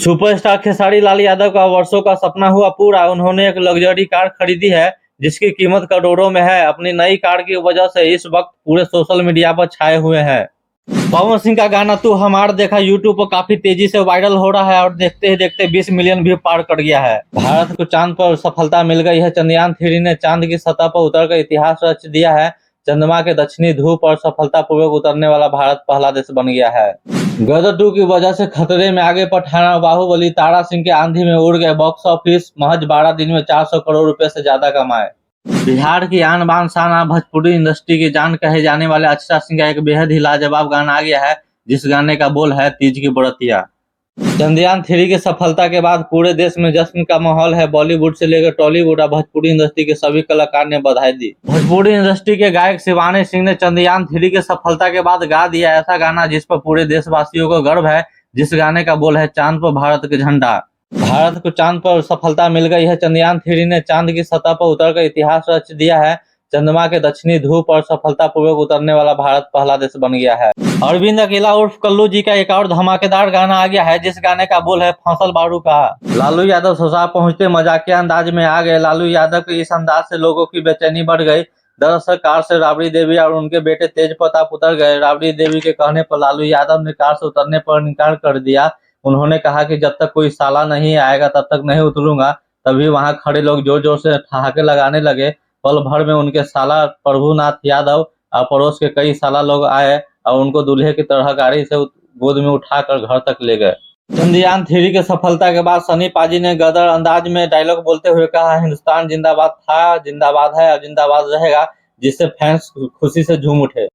Superstar Khesari Lal Yadav का वर्षों का सपना हुआ पूरा। उन्होंने एक लग्जरी कार खरीदी है जिसकी कीमत करोड़ों में है। अपनी नई कार की वजह से इस वक्त पूरे सोशल मीडिया पर छाए हुए हैं। पवन सिंह का गाना तू हमार देखा यूट्यूब पर काफी तेजी से वायरल हो रहा है और देखते ही देखते 20 मिलियन व्यू पार कर गया है। भारत को चांद पर सफलता मिल गई है। चंद्रयान 3 ने चांद की सतह पर उतरकर इतिहास रच दिया है। चंद्रमा के दक्षिणी ध्रुव पर सफलतापूर्वक उतरने वाला भारत पहला देश बन गया है। गदर 2 की वजह से खतरे में आगे पठान और बाहुबली तारा सिंह के आंधी में उड़ गए। बॉक्स ऑफिस महज 12 दिन में 400 करोड़ रुपए से ज्यादा कमाए। बिहार की आन बान शान और भोजपुरी इंडस्ट्री की जान कहे जाने वाले अक्षरा सिंह का एक बेहद ही लाजवाब गाना आ गया है, जिस गाने का बोल है तीज की बरतिया। चंद्रयान 3 की सफलता के बाद पूरे देश में जश्न का माहौल है। बॉलीवुड से लेकर टॉलीवुड और भोजपुरी इंडस्ट्री के सभी कलाकार ने बधाई दी। भोजपुरी इंडस्ट्री के गायक शिवानी सिंह ने चंद्रयान 3 की सफलता के बाद गा दिया ऐसा गाना जिस पर पूरे देशवासियों को गर्व है, जिस गाने का बोल है चांद पर भारत के झंडा। भारत को चांद पर सफलता मिल गई है। चंद्रयान 3 ने चांद की सतह पर उतरकर इतिहास रच दिया है। चंद्रमा के दक्षिणी ध्रुव पर सफलतापूर्वक उतरने वाला भारत पहला देश बन गया है। अरविंद अकेला उर्फ कल्लू जी का एक और धमाकेदार गाना आ गया है, जिस गाने का बोल है फसल बारू का। लालू यादव ससुराल पहुंचते मजाकिया अंदाज में आ गए। लालू यादव के इस अंदाज से लोगों की बेचैनी बढ़ गई। दरअसल कार से राबड़ी देवी और उनके बेटे तेज प्रताप उतर गए। राबड़ी देवी के कहने पर लालू यादव ने कार से उतरने पर इनकार कर दिया। उन्होंने कहा कि जब तक कोई साला नहीं आएगा तब तक नहीं उतरूंगा। तभी वहां खड़े लोग जोर जोर से ठहाके लगाने लगे। पल भर में उनके साला प्रभुनाथ यादव और पड़ोस के कई साला लोग आए और उनको दूल्हे की तरह गाड़ी से गोद में उठाकर घर तक ले गए। चंद्रयान 3 की सफलता के बाद सनी पाजी ने गदर अंदाज में डायलॉग बोलते हुए कहा, हिंदुस्तान जिंदाबाद था, जिंदाबाद है और जिंदाबाद रहेगा, जिससे फैंस खुशी से झूम उठे।